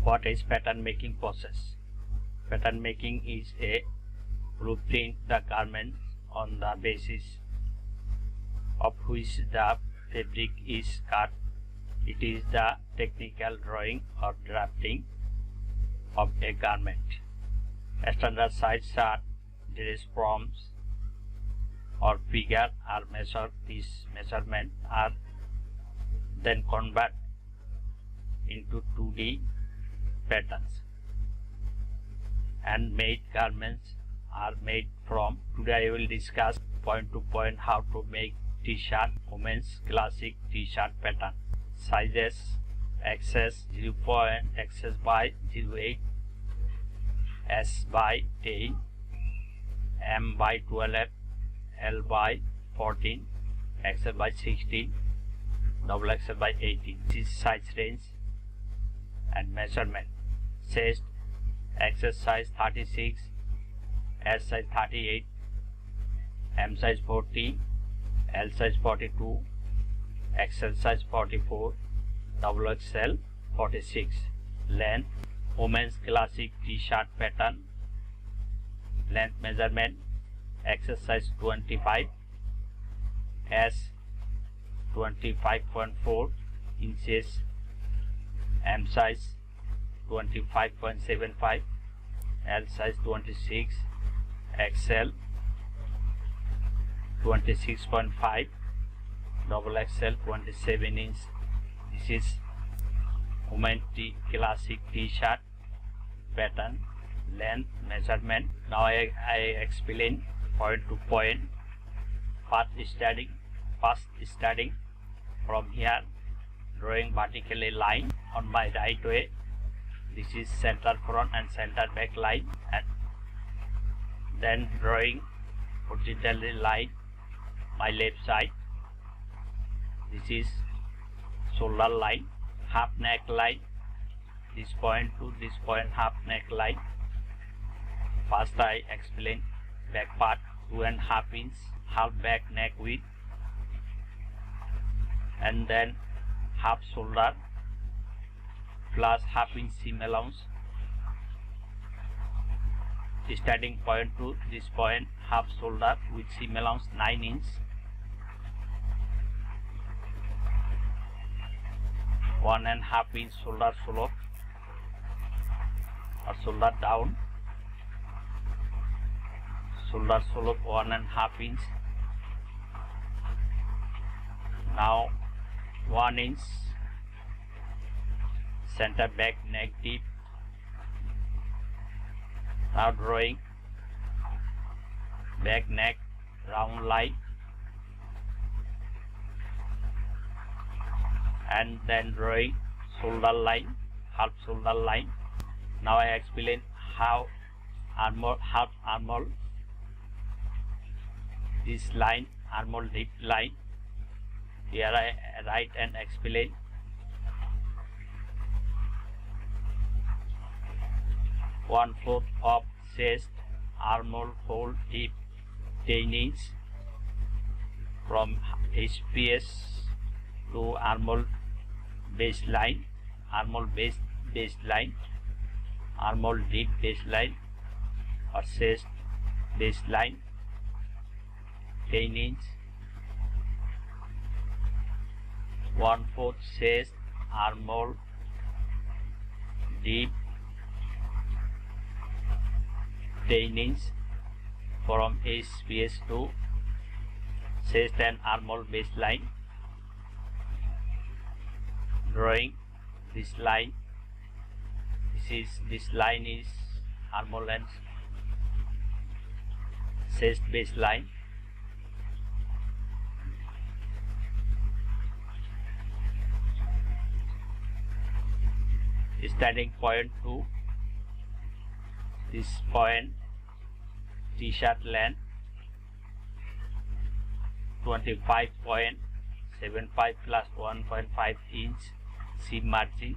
What is pattern making process? Pattern making is a blueprint the garment on the basis of which the fabric is cut. It is the technical drawing or drafting of a garment. Standard size chart, dress forms or figure are measured. These measurements are then converted into 2D patterns, and made garments are made from. Today I will discuss point to point how to make t-shirt, women's classic t-shirt pattern. Sizes: XS 0., XS by 0.8, S by 10, M by 12, L by 14, XL by 16, XXL by 18. This is size range and measurement. Chest: XS size 36, S size 38, M size 40, L size 42, XL size 44, XXL 46. Length: women's classic t-shirt pattern. Length measurement: XS size 25, S 25.4 inches, M size 25.75, L size 26, XL 26.5, XXL 27 inch. This is women classic t-shirt pattern. Length measurement. Now I explain point to point. First starting from here, drawing vertically line on my right way. This is center front and center back line, and then drawing horizontally line my left side. This is shoulder line, half neck line. This point to this point, half neck line. First I explain back part: 2.5 inch half back neck width, and then half shoulder plus half inch seam allowance. Starting point to this point, half shoulder with seam allowance 9 inch. 1.5 inch shoulder slope or shoulder down. Shoulder slope 1.5 inch. Now 1 inch center back neck deep. Now drawing back neck round line, and then drawing shoulder line, half shoulder line. Now I explain how half armhole. This line, armhole deep line. Here I write and explain. One-fourth of chest armhole hole deep 10 inch from HPS to armhole baseline, armhole baseline, armhole deep baseline or chest baseline 10 inch. 1/4 chest armhole deep 10 inch from HPS to chest and armhole baseline. Drawing this line. This line is armhole and chest baseline. Starting point to this point, t-shirt length 25.75 plus 1.5 inch seam margin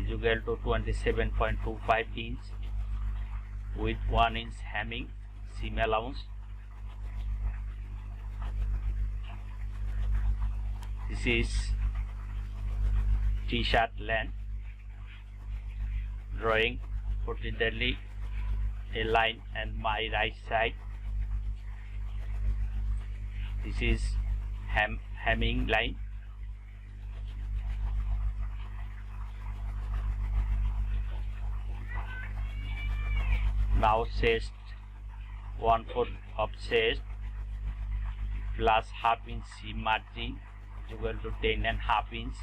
is equal to 27.25 inch with 1 inch hemming seam allowance. This is t-shirt length drawing horizontally a line and my right side. This is hemming line. Now chest 1/4 of chest plus half inch seam margin equal to 10.5 inch.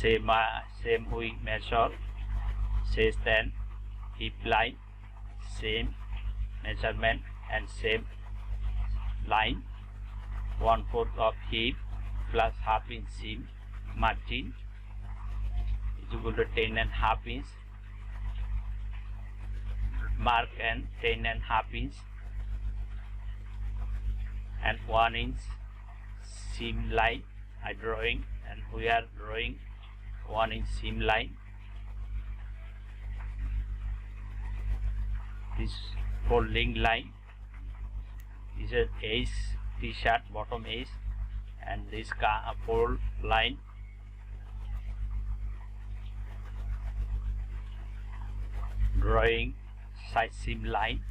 Same we measure chest and hip line, same measurement and same line. 1/4 of hip plus half inch seam margin is equal to 10.5 inch. Mark and 10.5 inch and 1 inch seam line I drawing, and we are drawing 1 inch seam line. This folding line is a edge t-shirt bottom edge, and this fold line drawing side seam line.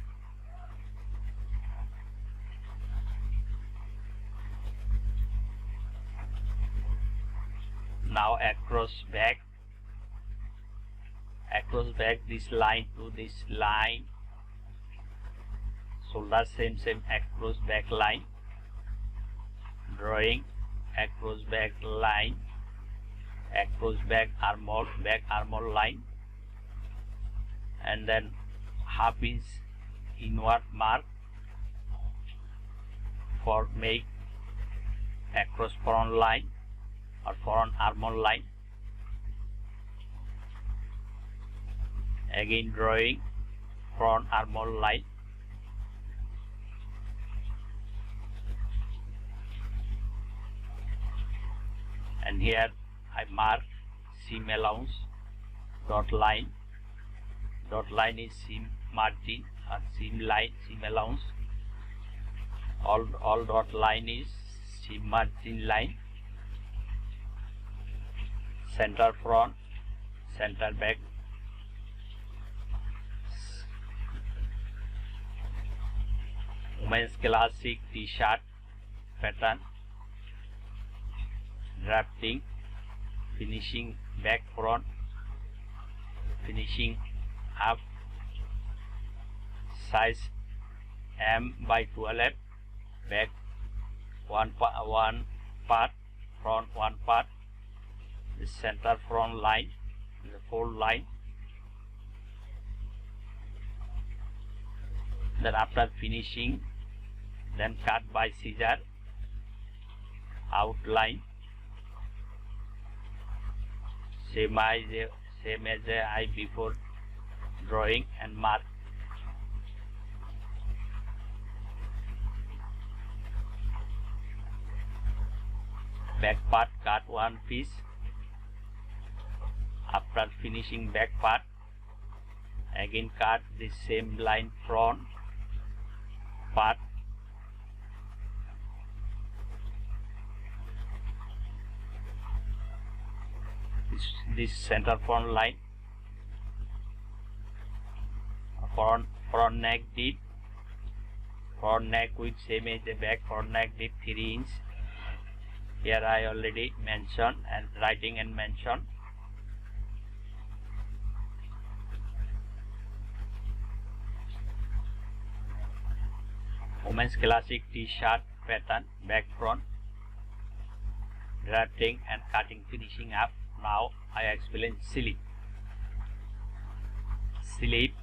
Now across back this line to this line, shoulder same across back line, drawing across back line, across back armor line, and then half inch inward mark for make across front line or front armor line. Again drawing front armor line, and here I mark seam allowance dot line. Dot line is seam margin or seam line, seam allowance. All dot line is seam margin line. Center front, center back. Women's classic t-shirt pattern. Drafting, finishing back front, finishing up, size M/12, back one part, front one part, the center front line, the fold line. Then after finishing, then cut by scissor, outline, same as I before drawing, and mark. Back part cut one piece. After finishing back part, again cut the same line front part. This center front line, front neck deep, front neck with same as the back, front neck deep 3 inch. Here I already mentioned and writing and mentioned. Women's classic t-shirt pattern, back front, drafting and cutting, finishing up. Now I explain sleeve. Sleeve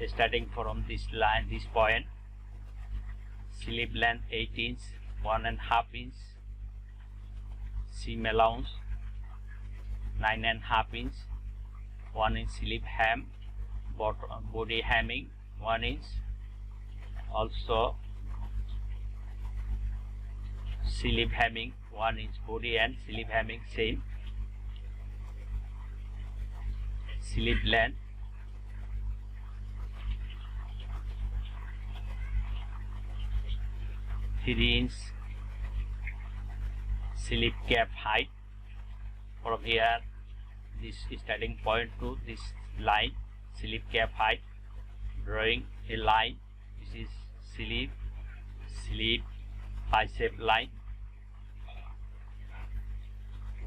starting from this line, this point. Sleeve length 8 inch, 1.5 inch. Seam allowance 9.5 inch. 1 inch sleeve hem, body hemming 1 inch. Also sleeve hemming 1 inch, body and sleeve hemming same. Sleeve length 3 inch. slip cap height. From here, this starting point to this line, slip cap height, drawing a line. This is slip bicep line.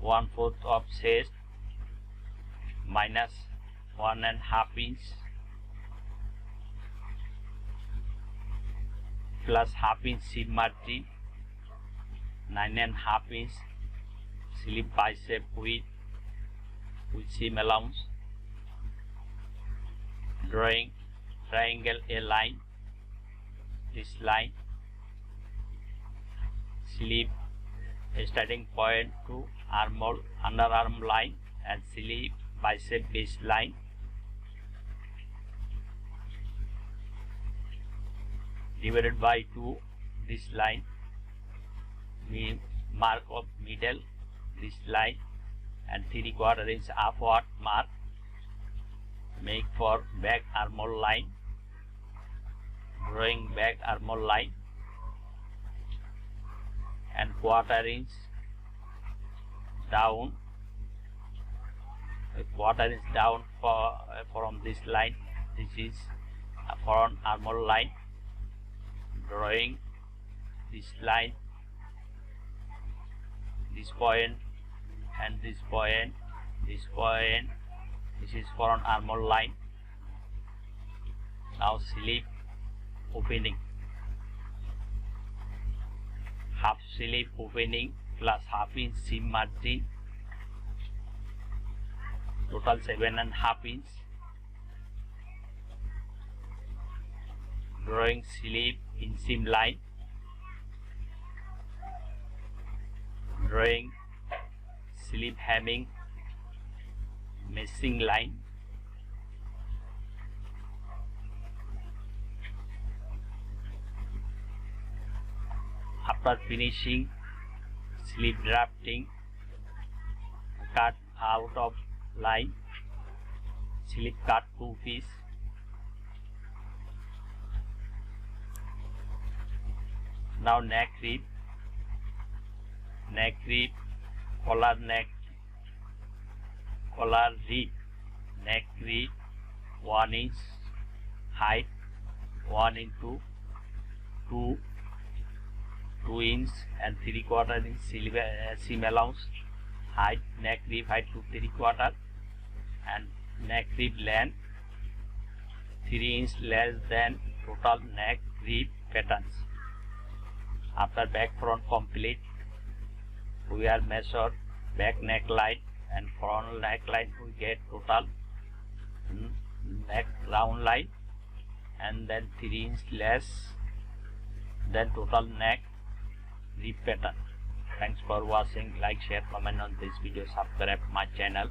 1/4 of chest minus 1.5 inch plus 1/2 inch seam margin, 9.5 inch slip bicep width with seam allowance. Drawing triangle A line, this line, slip starting point to armhole underarm line and slip bicep base line. Divided by 2, this line, we mark of middle, this line, and 3/4 inch upward mark, make for back armhole line. Drawing back armhole line and 1/4 inch down, a 1/4 inch down from this line. This is a front armhole line. Drawing this line, this point and this point, this point. This is front armhole line. Now slip opening, half slip opening plus 1/2 inch seam margin, total 7.5 inch. Drawing slip inseam line. Drawing slip hemming meshing line. After finishing slip drafting, cut out of line, slip cut 2 piece. Now neck rib, collar neck, collar rib, neck rib 1 inch height, 1 into 2 inch and 3/4 inch seam allowance. Height, neck rib height to 3/4 and neck rib length 3 inch less than total neck rib patterns. After back front complete, we are measured back neckline and front neckline. We get total neck round line and then 3 inch less than total neck rib pattern. Thanks for watching. Like, share, comment on this video, subscribe my channel.